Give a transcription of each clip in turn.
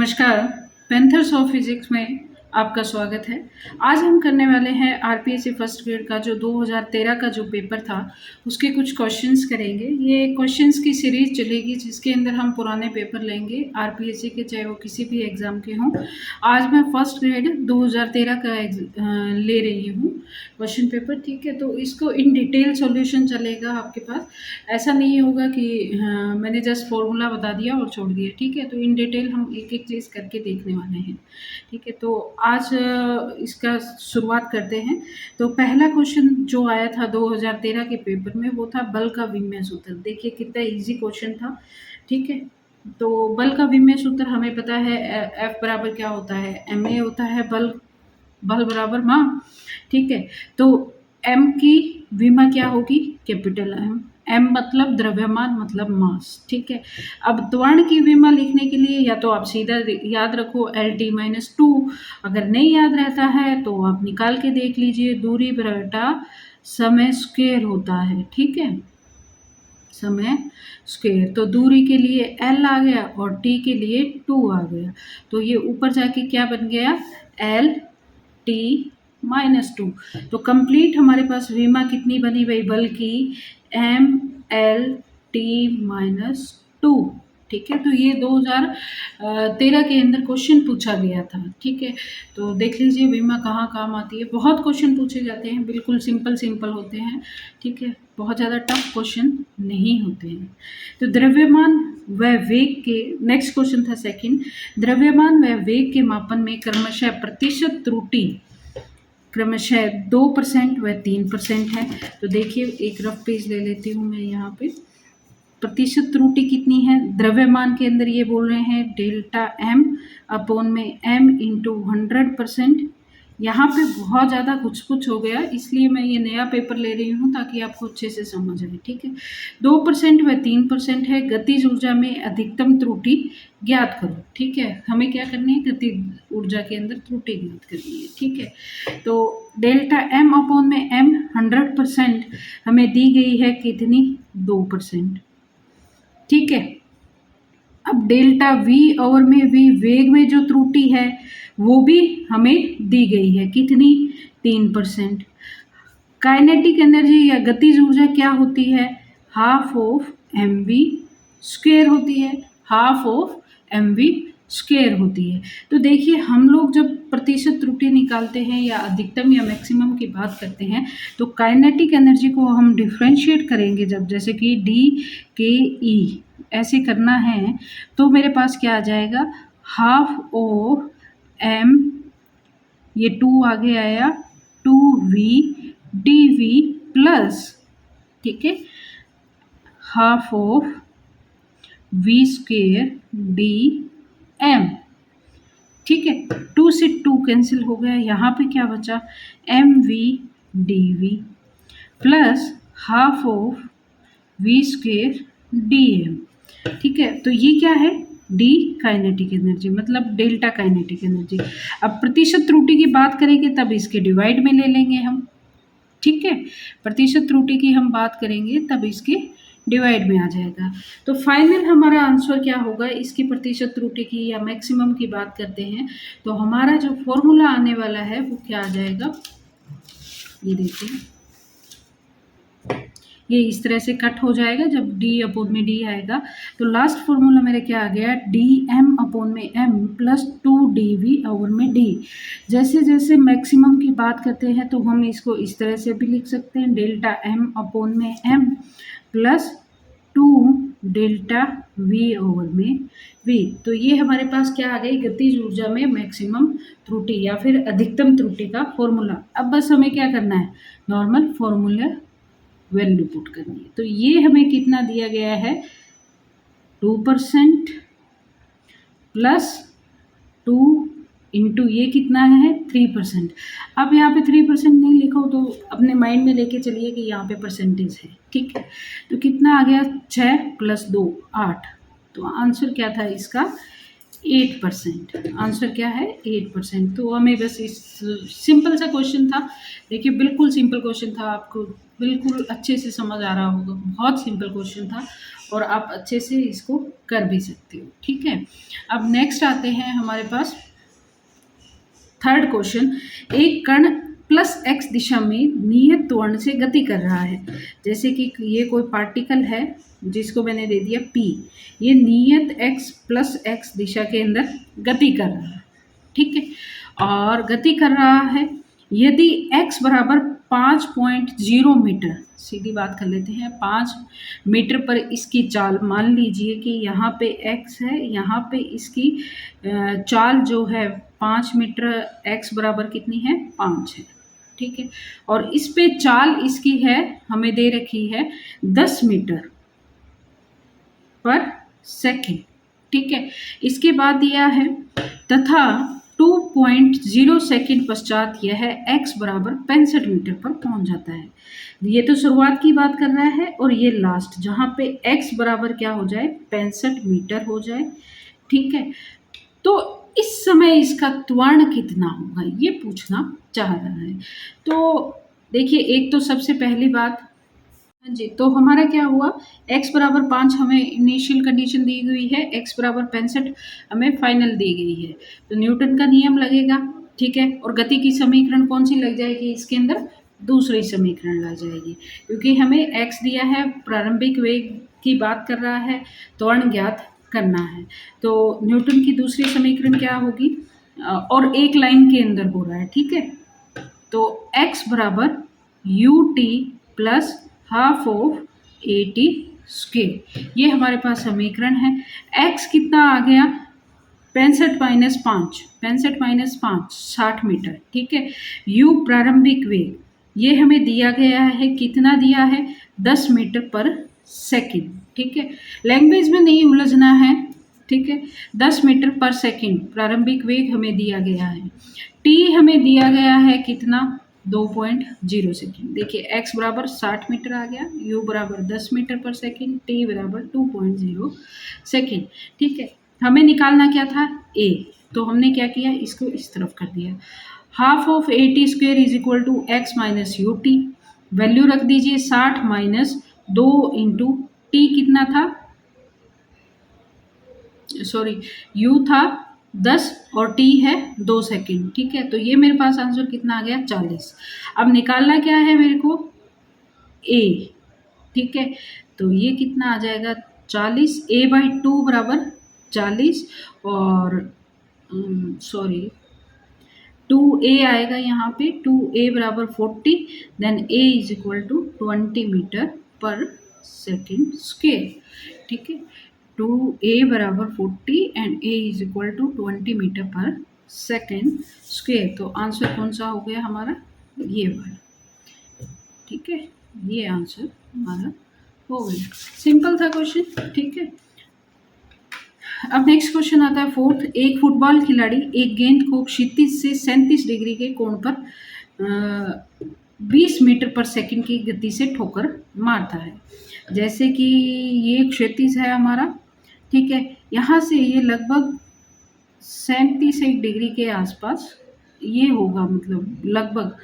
नमस्कार, panthers of physics में आपका स्वागत है। आज हम करने वाले हैं आरपीएससी फर्स्ट ग्रेड का जो 2013 का जो पेपर था उसके कुछ क्वेश्चंस करेंगे। ये क्वेश्चंस की सीरीज चलेगी जिसके अंदर हम पुराने पेपर लेंगे आरपीएससी के, चाहे वो किसी भी एग्ज़ाम के हों। आज मैं फर्स्ट ग्रेड 2013 का ले रही हूँ क्वेश्चन पेपर, ठीक है। तो इसको इन डिटेल सॉल्यूशन चलेगा आपके पास। ऐसा नहीं होगा कि मैंने जस्ट फॉर्मूला बता दिया और छोड़ दिया, ठीक है। तो इन डिटेल हम एक एक चीज़ करके देखने वाले हैं, ठीक है। तो आज इसका शुरुआत करते हैं। तो पहला क्वेश्चन जो आया था 2013 के पेपर में वो था बल का विमेय सूत्र। देखिए कितना इजी क्वेश्चन था, ठीक है। तो बल का विमेय सूत्र हमें पता है, एफ बराबर क्या होता है, एम ए होता है बल बराबर मास, ठीक है। तो एम की विमा क्या होगी, कैपिटल एम। एम मतलब द्रव्यमान मतलब मास, ठीक है। अब त्वरण की विमा लिखने के लिए या तो आप सीधा याद रखो LT-2, अगर नहीं याद रहता है तो आप निकाल के देख लीजिए। दूरी बटा समय स्क्वायर होता है, ठीक है, समय स्क्वायर। तो दूरी के लिए L आ गया और T के लिए 2 आ गया। तो ये ऊपर जाके क्या बन गया, LT-2। तो कंप्लीट हमारे पास विमा कितनी बनी भाई, बल की MLT-2, ठीक है। तो ये 2013 के अंदर क्वेश्चन पूछा गया था, ठीक है। तो देख लीजिए विमा कहाँ काम आती है। बहुत क्वेश्चन पूछे जाते हैं, बिल्कुल सिंपल होते हैं, ठीक है। बहुत ज़्यादा टफ क्वेश्चन नहीं होते हैं। तो द्रव्यमान व वेग के, नेक्स्ट क्वेश्चन था सेकंड, द्रव्यमान व वेग के मापन में क्रमशः प्रतिशत त्रुटि क्रमशः 2% व 3% है। तो देखिए एक रफ पेज ले लेती हूँ मैं यहाँ पे। प्रतिशत त्रुटि कितनी है, द्रव्यमान के अंदर ये बोल रहे हैं डेल्टा एम अपॉन में एम इंटू 100%। यहाँ पे बहुत ज़्यादा कुछ हो गया, इसलिए मैं ये नया पेपर ले रही हूँ ताकि आपको अच्छे से समझ आए, ठीक है। 2% व 3% है। गतिज ऊर्जा में अधिकतम त्रुटि ज्ञात करो, ठीक है। हमें क्या करनी है, गतिज ऊर्जा के अंदर त्रुटि ज्ञात करनी है, ठीक है। तो डेल्टा एम अपॉन में एम 100% हमें दी गई है कितनी, 2%, ठीक है। अब डेल्टा वी और में वी, वेग में जो त्रुटि है वो भी हमें दी गई है, कितनी, 3%। काइनेटिक एनर्जी या गतिज ऊर्जा क्या होती है, हाफ ऑफ mv स्क्वायर होती है, हाफ ऑफ mv स्क्वायर होती है। तो देखिए हम लोग जब प्रतिशत त्रुटि निकालते हैं या अधिकतम या मैक्सिमम की बात करते हैं तो काइनेटिक एनर्जी को हम डिफ्रेंशिएट करेंगे जब, जैसे कि DKE ऐसे करना है तो मेरे पास क्या आ जाएगा, हाफ ऑफ m, ये 2 आगे आया, 2v dv प्लस, ठीक है, half of v square dm, ठीक है। 2 से 2 कैंसिल हो गया, यहाँ पे क्या बचा, mv dv plus half of v square dm, ठीक है। तो ये क्या है, डी काइनेटिक एनर्जी, मतलब डेल्टा काइनेटिक एनर्जी। अब प्रतिशत त्रुटि की बात करेंगे तब इसके डिवाइड में ले लेंगे हम, ठीक है। प्रतिशत त्रुटि की हम बात करेंगे तब इसके डिवाइड में आ जाएगा। तो फाइनल हमारा आंसर क्या होगा, इसकी प्रतिशत त्रुटि की या मैक्सिमम की बात करते हैं तो हमारा जो फॉर्मूला आने वाला है वो क्या आ जाएगा, ये देखिए, ये इस तरह से कट हो जाएगा जब d अपॉन में d आएगा। तो लास्ट फॉर्मूला मेरे क्या आ गया, dm अपॉन में m प्लस 2dv ओवर में d। जैसे जैसे मैक्सिमम की बात करते हैं तो हम इसको इस तरह से भी लिख सकते हैं, डेल्टा m अपॉन में m plus 2 delta v over में v। तो ये हमारे पास क्या आ गई, गतिज ऊर्जा में मैक्सिमम त्रुटि या फिर अधिकतम त्रुटि का फॉर्मूला। अब बस हमें क्या करना है, नॉर्मल फॉर्मूला वैल्यू पुट करनी है। तो ये हमें कितना दिया गया है, 2% प्लस 2 इंटू ये कितना है, 3%। अब यहाँ पे 3% नहीं लिखो तो अपने माइंड में लेके चलिए कि यहाँ पे परसेंटेज है, ठीक है। तो कितना आ गया, 6 + 2 8। तो आंसर क्या था इसका, 8%। आंसर क्या है? 8%। तो हमें बस इस सिंपल सा क्वेश्चन था। देखिए बिल्कुल सिंपल क्वेश्चन था, आपको बिल्कुल अच्छे से समझ आ रहा होगा। बहुत सिंपल क्वेश्चन था और आप अच्छे से इसको कर भी सकते हो। ठीक है, अब नेक्स्ट आते हैं हमारे पास थर्ड क्वेश्चन। एक कण प्लस एक्स दिशा में नियत त्वरण से गति कर रहा है। जैसे कि ये कोई पार्टिकल है जिसको मैंने दे दिया p, ये नियत x प्लस एक्स दिशा के अंदर गति कर रहा है। ठीक है, और गति कर रहा है यदि x बराबर 5.0 मीटर, सीधी बात कर लेते हैं, 5 मीटर पर इसकी चाल, मान लीजिए कि यहाँ पे x है, यहाँ पे इसकी चाल जो है 5 मीटर, x बराबर कितनी है? 5 है। ठीक है, और इस पे चाल इसकी है, हमें दे रखी है 10 मीटर पर सेकेंड। ठीक है, इसके बाद दिया है तथा 2.0 सेकेंड पश्चात यह x बराबर 65 मीटर पर पहुंच जाता है। ये तो शुरुआत की बात कर रहा है और ये लास्ट जहाँ पे x बराबर क्या हो जाए? 65 मीटर हो जाए। ठीक है, तो इस समय इसका त्वरण कितना होगा ये पूछना चाह रहा है। तो देखिए, एक तो सबसे पहली बात, हाँ जी, तो हमारा क्या हुआ? x बराबर 5 हमें इनिशियल कंडीशन दी हुई है, x बराबर 65 हमें फाइनल दी गई है। तो न्यूटन का नियम लगेगा। ठीक है, और गति की समीकरण कौन सी लग जाएगी इसके अंदर? दूसरी समीकरण लग जाएगी, क्योंकि हमें x दिया है, प्रारंभिक वेग की बात कर रहा है, त्वरण ज्ञात करना है। तो न्यूटन की दूसरी समीकरण क्या होगी? और एक लाइन के अंदर हो रहा है। ठीक है, तो x बराबर ut plus half of 80 square, ये हमारे पास समीकरण है। x कितना आ गया? 65 माइनस 5, 65 माइनस 5 60 मीटर। ठीक है, u प्रारंभिक वेग, ये हमें दिया गया है, कितना दिया है? 10 मीटर पर सेकेंड। ठीक है, लैंग्वेज में नहीं उलझना है। ठीक है, 10 मीटर पर सेकेंड प्रारंभिक वेग हमें दिया गया है। t हमें दिया गया है कितना? 2.0 सेकेंड। देखिए x बराबर 60 मीटर आ गया, u बराबर 10 मीटर पर सेकेंड, t बराबर 2.0 सेकेंड। ठीक है, हमें निकालना क्या था? a, तो हमने क्या किया? इसको इस तरफ कर दिया। Half of 80 square is equal to x minus u t, value रख दीजिए 60 माइनस 2 इंटू टी कितना था? सॉरी, u था 10 और t है 2 सेकेंड। ठीक है, तो ये मेरे पास आंसर कितना आ गया? 40। अब निकालना क्या है मेरे को? a। ठीक है, तो ये कितना आ जाएगा? 40, a/2 बराबर 40, और सॉरी 2a आएगा यहाँ पे, 2a बराबर 40, then a is equal to 20 metre पर सेकेंड स्क्वायर। ठीक है, 2a बराबर 40 and a is equal to 20 metre पर सेकेंड स्क्वायर। तो आंसर कौन सा हो गया हमारा? ये वाला। ठीक है, ये आंसर हमारा हो गया। सिंपल था क्वेश्चन। ठीक है, अब नेक्स्ट क्वेश्चन आता है फोर्थ। एक फुटबॉल खिलाड़ी एक गेंद को क्षितिज से 37 डिग्री के कोण पर 20 मीटर पर सेकंड की गति से ठोकर मारता है। जैसे कि ये क्षितिज है हमारा। ठीक है, यहाँ से ये लगभग 37 डिग्री के आसपास ये होगा, मतलब लगभग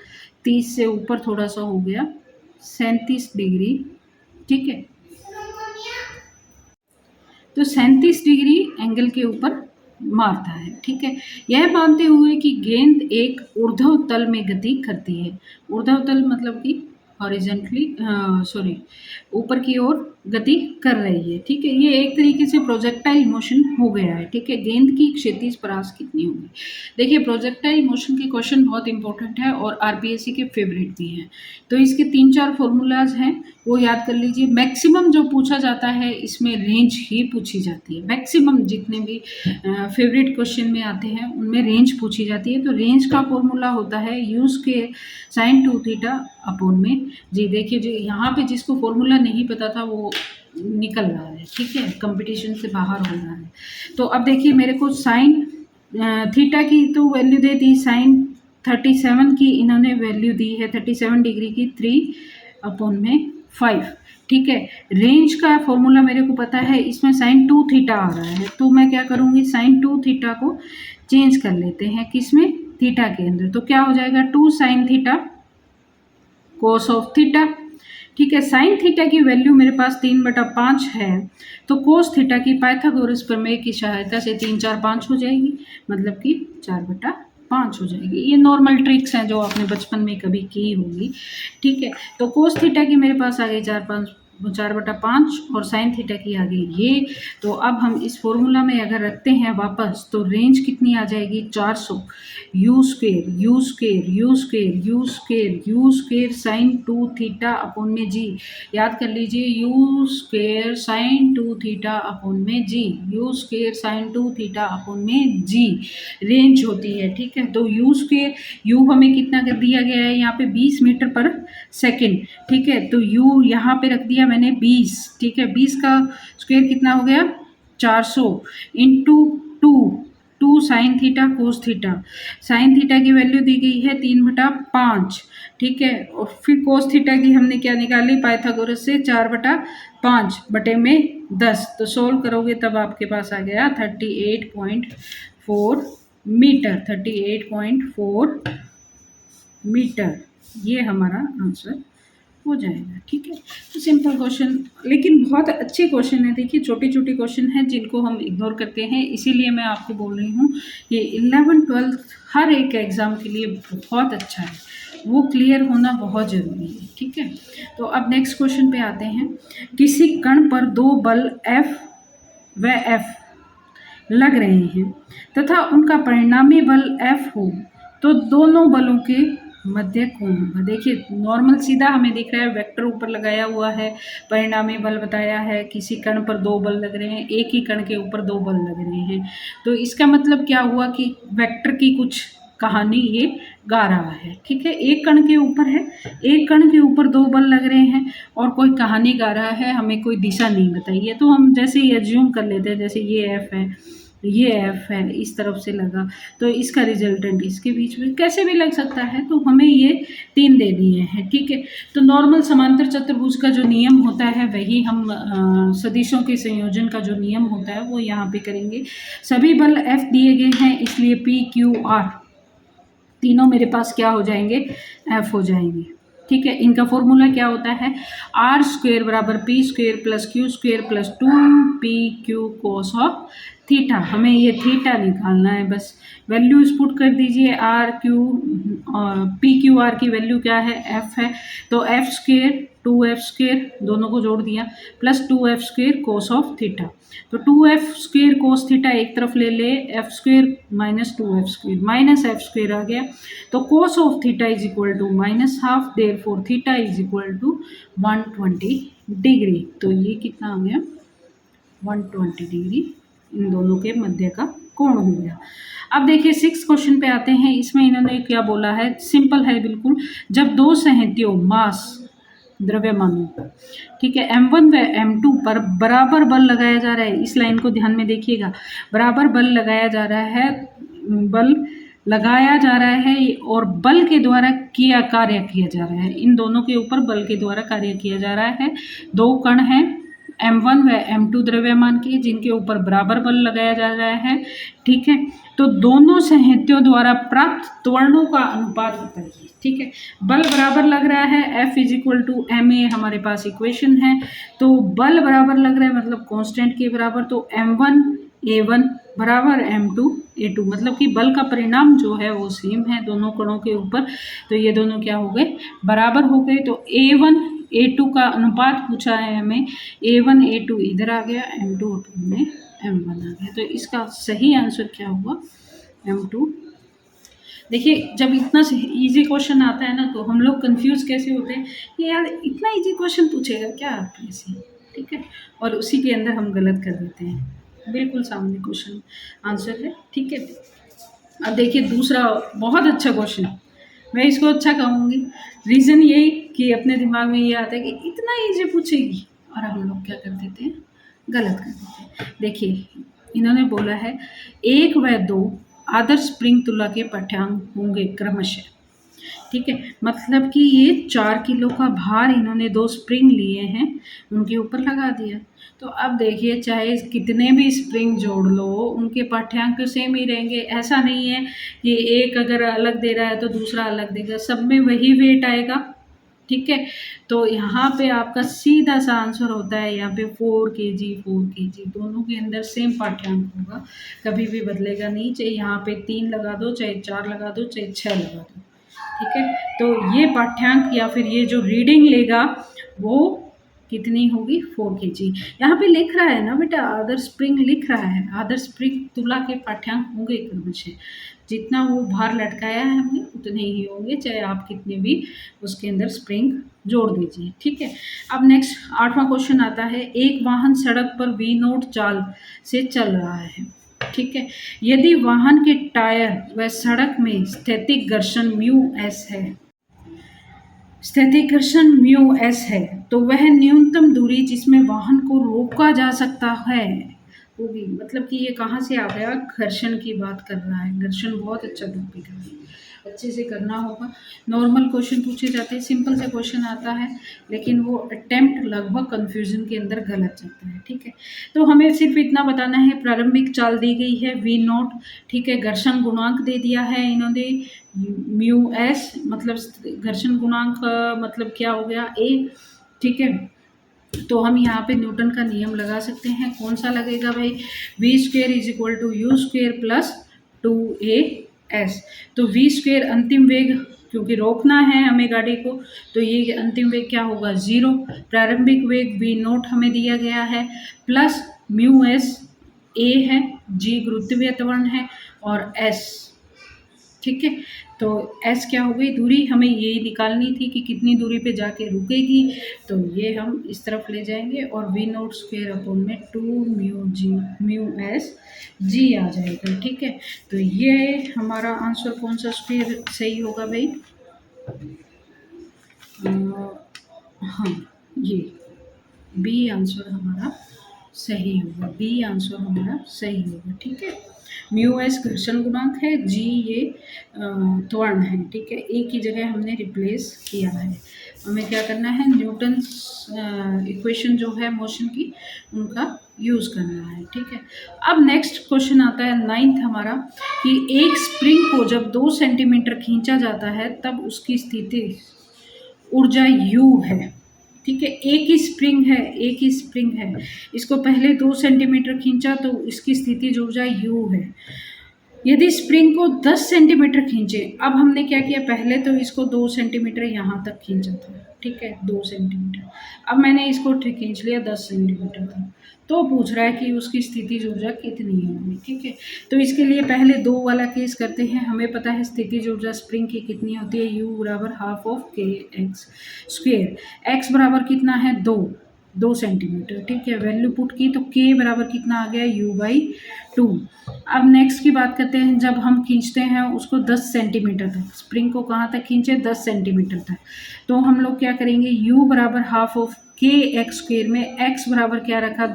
30 से ऊपर थोड़ा सा हो गया, 37 डिग्री। ठीक है, तो 37 डिग्री एंगल के ऊपर मारता है। ठीक है, यह मानते हुए कि गेंद एक ऊर्ध्व तल में गति करती है। ऊर्ध्व तल मतलब कि हॉरिजॉन्टली, सॉरी, ऊपर की ओर गति कर रही है। ठीक है, ये एक तरीके से प्रोजेक्टाइल मोशन हो गया है। ठीक है, गेंद की क्षैतिज परास कितनी होगी? देखिए, प्रोजेक्टाइल मोशन के क्वेश्चन बहुत इंपॉर्टेंट है और आरपीएससी के फेवरेट भी हैं। तो इसके 3-4 फॉर्मूलाज हैं, वो याद कर लीजिए। मैक्सिमम जो पूछा जाता है इसमें रेंज ही पूछी जाती है। मैक्सिमम जितने भी फेवरेट क्वेश्चन में आते हैं उनमें रेंज पूछी जाती है। तो रेंज का फॉर्मूला होता है यूज के साइन 2 थीटा अपॉन में जी। देखिए जी, यहाँ पे जिसको फॉर्मूला नहीं पता था वो निकल रहा है। ठीक है, कंपटीशन से बाहर हो रहा है। तो अब देखिए, मेरे को साइन थीटा की तो वैल्यू दे दी, साइन 37 की इन्होंने वैल्यू दी है, 37 डिग्री की 3 अपॉन में 5। ठीक है, रेंज का फॉर्मूला मेरे को पता है, इसमें साइन 2 थीटा आ रहा है, तो मैं क्या करूँगी, साइन 2 थीटा को चेंज कर लेते हैं किसमें, थीटा के अंदर। तो क्या हो जाएगा, 2 sine theta cos of theta. ठीक है, साइन थीटा की वैल्यू मेरे पास 3/5 है, तो कोस थीटा की पाइथागोरस प्रमेय की सहायता से 3 4 5 हो जाएगी, मतलब कि 4/5 हो जाएगी। ये नॉर्मल ट्रिक्स हैं जो आपने बचपन में कभी की होगी। ठीक है, तो कोस थीटा की मेरे पास आ गई 4/5 और साइन थीटा की आ गई ये। तो अब हम इस फॉर्मूला में अगर रखते हैं वापस, तो रेंज कितनी आ जाएगी, 400 u square u square u square u square u square sine 2 theta upon में जी। याद कर लीजिए, u square sine 2 theta upon में g, u square sine 2 theta upon में जी रेंज होती है। ठीक है, तो यू स्क्वेयर, यू हमें कितना कर दिया गया है यहाँ पे, 20 मीटर पर सेकेंड। ठीक है, तो यू यहाँ पे रख दिया मैंने 20। ठीक है, 20 का स्क्वेयर कितना हो गया, 400 into 2 sine theta cos theta. Sine theta की वैल्यू दी गई है 3/5। ठीक है, और फिर कोस थीटा की हमने क्या निकाली पाइथागोरस से, 4/5 बटे में 10। तो सोल्व करोगे तब आपके पास आ गया 38.4 मीटर, 38.4 मीटर। ये हमारा आंसर हो जाएगा। ठीक है, तो सिंपल क्वेश्चन, लेकिन बहुत अच्छे क्वेश्चन है। देखिए, छोटे छोटे क्वेश्चन हैं जिनको हम इग्नोर करते हैं, इसीलिए मैं आपको बोल रही हूँ ये 11th-12th हर एक एग्ज़ाम के लिए बहुत अच्छा है, वो क्लियर होना बहुत ज़रूरी है। ठीक है, तो अब नेक्स्ट क्वेश्चन पे आते हैं। किसी कण पर 2 बल F व F लग रहे हैं तथा उनका परिणामी बल F हो, तो दोनों बलों के मध्य कोण होगा। देखिए, नॉर्मल सीधा हमें दिख रहा है, वेक्टर ऊपर लगाया हुआ है, परिणामी बल बताया है, किसी कण पर 2 बल लग रहे हैं, एक ही कण के ऊपर 2 बल लग रहे हैं। तो इसका मतलब क्या हुआ कि वेक्टर की कुछ कहानी ये गा रहा है। ठीक है, एक कण के ऊपर है, एक कण के ऊपर 2 बल लग रहे हैं और कोई कहानी गा रहा है, हमें कोई दिशा नहीं बताई है। तो हम जैसे ही एज्यूम कर लेते हैं, जैसे ये F है, ये F है, इस तरफ से लगा, तो इसका रिजल्टेंट इसके बीच में कैसे भी लग सकता है। तो हमें ये 3 दे दिए हैं। ठीक है, तो नॉर्मल समांतर चतुर्भुज का जो नियम होता है वही हम सदिशों के संयोजन का जो नियम होता है वो यहाँ पे करेंगे। सभी बल F दिए गए हैं, इसलिए P Q R तीनों मेरे पास क्या हो जाएंगे, F हो जाएंगे। ठीक है, इनका फॉर्मूला क्या होता है, आर स्क्वेयर बराबर P square plus Q square plus 2PQ cos of theta. हमें ये थीटा निकालना है, बस वैल्यूज पुट कर दीजिए। आर क्यू PQR की वैल्यू क्या है, F है, तो F स्क्वेयर 2F स्क्वेयर दोनों को जोड़ दिया plus 2F square cos of theta. तो 2F स्क्वेयर कोस थीटा एक तरफ ले ले, F square minus 2F square minus F square आ गया, तो cos of theta is equal to -12, therefore theta is equal to 120 degree. तो ये कितना आ गया, 120 डिग्री इन दोनों के मध्य का कोण हो गया। अब देखिए 6 क्वेश्चन पे आते हैं। इसमें इन्होंने क्या बोला है, सिंपल है बिल्कुल। जब 2 संहतियों मास द्रव्यमानों, ठीक है, M1 व M2 पर बराबर बल लगाया जा रहा है, इस लाइन को ध्यान में देखिएगा, बराबर बल लगाया जा रहा है, बल लगाया जा रहा है और बल के द्वारा कार्य किया जा रहा है। इन दोनों के ऊपर बल के द्वारा कार्य किया जा रहा है। 2 कण हैं M1 व M2 द्रव्यमान के, जिनके ऊपर बराबर बल लगाया जा रहा है। ठीक है, तो दोनों संहतियों द्वारा प्राप्त त्वरणों का अनुपात बताइए। ठीक है, बल बराबर लग रहा है, F is equal to ma हमारे पास इक्वेशन है। तो बल बराबर लग रहा है मतलब कांस्टेंट के बराबर, तो M1 A1 बराबर M2 A2, मतलब कि बल का परिणाम जो है वो सेम है दोनों कणों के ऊपर। तो ये दोनों क्या हो गए, बराबर हो गए। तो A1 A2 का अनुपात पूछा है हमें, A1 A2 इधर आ गया, M2 में M1 आ गया। तो इसका सही आंसर क्या हुआ, M2। देखिए, जब इतना इजी क्वेश्चन आता है ना, तो हम लोग कंफ्यूज कैसे होते हैं कि यार इतना इजी क्वेश्चन पूछेगा क्या आपने से, ठीक है, और उसी के अंदर हम गलत कर देते हैं। बिल्कुल सामने क्वेश्चन आंसर है। ठीक है, अब देखिए दूसरा बहुत अच्छा क्वेश्चन, मैं इसको अच्छा कहूँगी। रीज़न यही कि अपने दिमाग में ये आता है कि इतना ईजी पूछेगी, और हम लोग क्या कर देते हैं, गलत कर देते हैं। देखिए, इन्होंने बोला है 1 व 2 आदर्श स्प्रिंग तुला के पाठ्यांक होंगे क्रमशः। ठीक है, मतलब कि ये 4 किलो का भार इन्होंने 2 स्प्रिंग लिए हैं, उनके ऊपर लगा दिया। तो अब देखिए, चाहे कितने भी स्प्रिंग जोड़ लो, उनके पाठ्यांक सेम ही रहेंगे। ऐसा नहीं है कि एक अगर अलग दे रहा है तो दूसरा अलग देगा, सब में वही वेट आएगा। ठीक है, तो यहाँ पे आपका सीधा सा आंसर होता है यहाँ पे 4 kg 4 kg, दोनों के अंदर सेम पाठ्यांक होगा, कभी भी बदलेगा नहीं। चाहे यहाँ पे 3 लगा दो, चाहे 4 लगा दो, चाहे 6 लगा दो। ठीक है, तो ये पाठ्यांक या फिर ये जो रीडिंग लेगा वो कितनी होगी, 4 kg। यहाँ पे लिख रहा है ना बेटा, अदर स्प्रिंग लिख रहा है, अदर स्प्रिंग तुला के पाठ्यांक होंगे क्रमशः, जितना वो भार लटकाया है हमने उतने ही होंगे, चाहे आप कितने भी उसके अंदर स्प्रिंग जोड़ दीजिए। ठीक है, अब नेक्स्ट 8वां क्वेश्चन आता है, एक वाहन सड़क पर V नोट चाल से चल रहा है। ठीक है, यदि वाहन के टायर व सड़क में स्थैतिक घर्षण μs है, स्थैतिक घर्षण μs है, तो वह न्यूनतम दूरी जिसमें वाहन को रोका जा सकता है होगी। मतलब कि ये कहाँ से आ गया, घर्षण की बात कर रहा है। घर्षण बहुत अच्छा टॉपिक है, अच्छे से करना होगा। नॉर्मल क्वेश्चन पूछे जाते हैं, सिंपल से क्वेश्चन आता है, लेकिन वो अटेम्प्ट लगभग कंफ्यूजन के अंदर गलत जाता है। ठीक है, तो हमें सिर्फ इतना बताना है, प्रारंभिक चाल दी गई है V नोट। ठीक है, घर्षण गुणांक दे दिया है इन्होंने μs, मतलब घर्षण गुणांक मतलब क्या हो गया, A। ठीक है, तो हम यहाँ पे न्यूटन का नियम लगा सकते हैं। कौन सा लगेगा भाई, v² = u² + 2as। तो v² अंतिम वेग, क्योंकि रोकना है हमें गाड़ी को, तो ये अंतिम वेग क्या होगा, 0। प्रारंभिक वेग v नोट हमें दिया गया है, प्लस μs a है, g गुरुत्वीय त्वरण है, और s। ठीक है, तो s क्या हो गई, दूरी हमें यही निकालनी थी कि कितनी दूरी पे जाके रुकेगी, तो ये हम इस तरफ ले जाएंगे और v नोट स्क्वायर अपॉन में 2 μs g आ जाएगा। ठीक है, तो ये हमारा आंसर कौन सा स्क्वायर सही होगा भाई, हाँ ये बी आंसर हमारा सही होगा, बी आंसर हमारा सही होगा। ठीक है, μs घर्षण गुणांक है, g ये त्वरण है। ठीक है, एक ही जगह हमने रिप्लेस किया है। हमें क्या करना है, न्यूटन इक्वेशन जो है मोशन की, उनका यूज़ करना है। ठीक है, अब नेक्स्ट क्वेश्चन आता है 9th हमारा, कि एक स्प्रिंग को जब 2 सेंटीमीटर खींचा जाता है तब उसकी स्थिति ऊर्जा U है। ठीक है, एक ही स्प्रिंग है, एक ही स्प्रिंग है, इसको पहले 2 सेंटीमीटर खींचा तो इसकी स्थितिज ऊर्जा U है। यदि स्प्रिंग को 10 सेंटीमीटर खींचे, अब हमने क्या किया, पहले तो इसको 2 सेंटीमीटर यहाँ तक खींचा था। ठीक है, 2 सेंटीमीटर, अब मैंने इसको खींच लिया 10 सेंटीमीटर तक, तो पूछ रहा है कि उसकी स्थितिज ऊर्जा कितनी होगी। ठीक है, तो इसके लिए पहले 2 वाला केस करते हैं। हमें पता है स्थितिज ऊर्जा स्प्रिंग की कितनी होती है, U = ½ kx²। x बराबर कितना है, 2 सेंटीमीटर। ठीक है, वैल्यू पुट की तो k बराबर कितना आ गया, U/2। अब नेक्स्ट की बात करते हैं, जब हम खींचते हैं उसको 10 सेंटीमीटर तक, स्प्रिंग को कहाँ तक खींचे, 10 सेंटीमीटर तक, तो हम लोग क्या करेंगे, U = ½ kx² में x बराबर क्या रखा,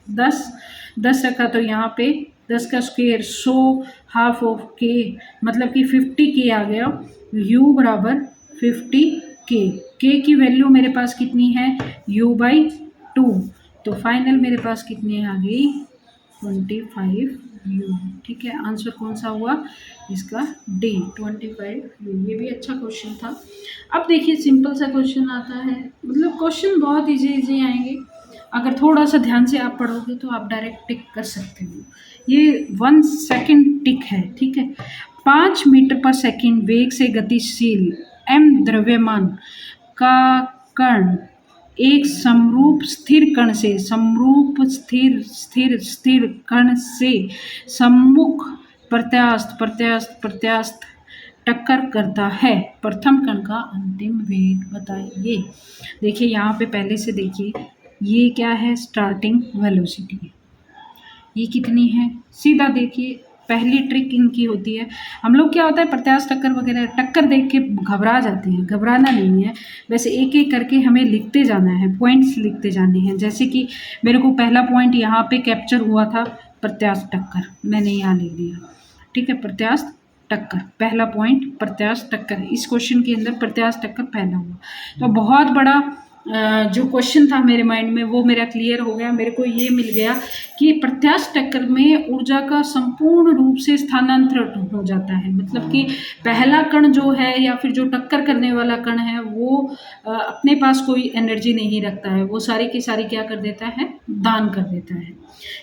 10 रखा, तो यहाँ पे 10 का स्क्वायर 100, ½ k मतलब कि 50k आ गया। U = 50k, k की वैल्यू मेरे पास कितनी है, U/2, तो फाइनल मेरे पास कितनी आ गई, 25U। ठीक है, आंसर कौन सा हुआ इसका, D 25U। ये भी अच्छा क्वेश्चन था। अब देखिए सिंपल सा क्वेश्चन आता है, मतलब क्वेश्चन बहुत इजी आएंगे, अगर थोड़ा सा ध्यान से आप पढ़ोगे तो आप डायरेक्ट टिक कर सकते हो। ये 1 सेकंड टिक है। ठीक है, 5 मीटर/सेकंड वेग से गतिशील m द्रव्यमान का कण एक समरूप स्थिर कण से, समरूप स्थिर कण से सम्मुख प्रत्यास्थ टक्कर करता है, प्रथम कण का अंतिम वेग बताइए। देखिए यहाँ पे पहले से देखिए, ये क्या है, स्टार्टिंग वेलोसिटी, ये कितनी है, सीधा देखिए, पहली ट्रिक इनकी होती है। हम लोग क्या होता है, प्रत्यास्थ टक्कर वगैरह टक्कर देख के घबरा जाते हैं, घबराना नहीं है, वैसे एक एक करके हमें लिखते जाना है, पॉइंट्स लिखते जाने हैं। जैसे कि मेरे को पहला पॉइंट यहाँ पे कैप्चर हुआ था, प्रत्यास्थ टक्कर, मैंने यहाँ लिख दिया। ठीक है, प्रत्यास्थ टक्कर, पहला पॉइंट प्रत्यास्थ टक्कर। इस क्वेश्चन के अंदर प्रत्यास्थ टक्कर पहला हुआ। तो बहुत बड़ा जो क्वेश्चन था मेरे माइंड में वो मेरा क्लियर हो गया। मेरे को ये मिल गया कि प्रत्यास्थ टक्कर में ऊर्जा का संपूर्ण रूप से स्थानांतरण हो जाता है। मतलब कि पहला कण जो है या फिर जो टक्कर करने वाला कण है वो अपने पास कोई एनर्जी नहीं रखता है, वो सारी की सारी क्या कर देता है, दान कर देता है।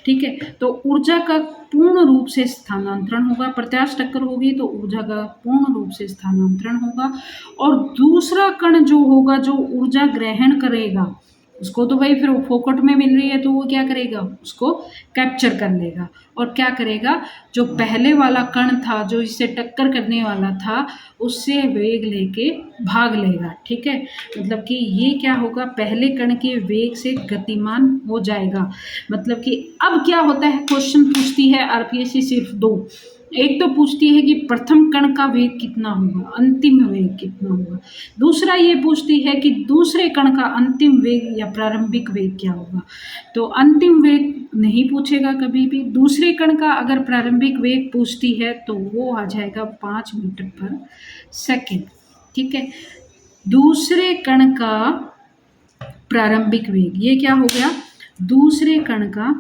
ठीक है, तो ऊर्जा का पूर्ण रूप से स्थानांतरण होगा। प्रत्यास्थ टक्कर होगी तो ऊर्जा का पूर्ण रूप से स्थानांतरण होगा। और दूसरा कण जो होगा, जो ऊर्जा ग्रहण करेगा, उसको तो भाई फिर वो फोकट में मिल रही है तो वो क्या करेगा, उसको कैप्चर कर लेगा। और क्या करेगा, जो पहले वाला कण था जो इससे टक्कर करने वाला था उससे वेग लेके भाग लेगा। ठीक है, मतलब कि ये क्या होगा, पहले कण के वेग से गतिमान हो जाएगा। मतलब कि अब क्या होता है, क्वेश्चन पूछती है आरपीएससी सिर्फ दो। एक तो पूछती है कि प्रथम कण का वेग कितना होगा, अंतिम वेग कितना होगा। दूसरा ये पूछती है कि दूसरे कण का अंतिम वेग या प्रारंभिक वेग क्या होगा। तो अंतिम वेग नहीं पूछेगा कभी भी। दूसरे कण का अगर प्रारंभिक वेग पूछती है तो वो आ जाएगा 5 मीटर पर सेकेंड। ठीक है, दूसरे कण का प्रारंभिक वेग, ये क्या हो गया, दूसरे कण का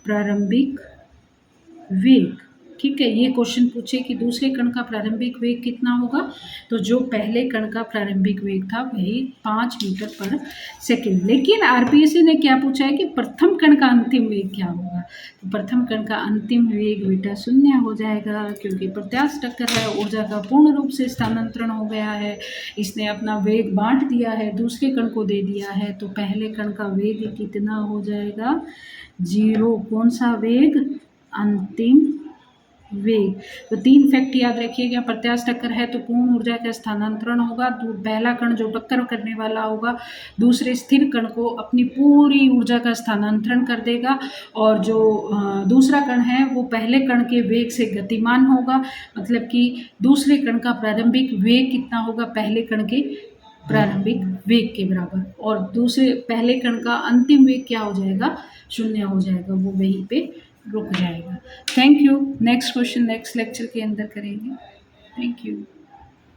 प्रारंभिक वेग। ठीक है, ये क्वेश्चन पूछे कि दूसरे कण का प्रारंभिक वेग कितना होगा, तो जो पहले कण का प्रारंभिक वेग था वही 5 मीटर पर सेकेंड। लेकिन आरपीएससी ने क्या पूछा है कि प्रथम कण का अंतिम वेग क्या होगा। तो प्रथम कण का अंतिम वेग बेटा 0 हो जाएगा, क्योंकि प्रत्यास्थ टक्कर है, ऊर्जा का पूर्ण रूप से स्थानांतरण हो गया है, इसने अपना वेग बांट दिया है, दूसरे कण को दे दिया है। तो पहले कण का वेग कितना हो जाएगा, 0। कौन सा वेग, अंतिम वेग। तो 3 फैक्ट याद रखिएगा, प्रत्यास्थ टक्कर है तो पूर्ण ऊर्जा का स्थानांतरण होगा। पहला कण जो टक्कर करने वाला होगा दूसरे स्थिर कण को अपनी पूरी ऊर्जा का स्थानांतरण कर देगा। और जो दूसरा कण है वो पहले कण के वेग से गतिमान होगा। मतलब कि दूसरे कण का प्रारंभिक वेग कितना होगा, पहले कण के प्रारंभिक वेग के बराबर। और दूसरे पहले कण का अंतिम वेग क्या हो जाएगा, 0 हो जाएगा, वो वहीं पे रुक जाएगा। Thank you. Next question next lecture के अंदर करेंगे। Thank you.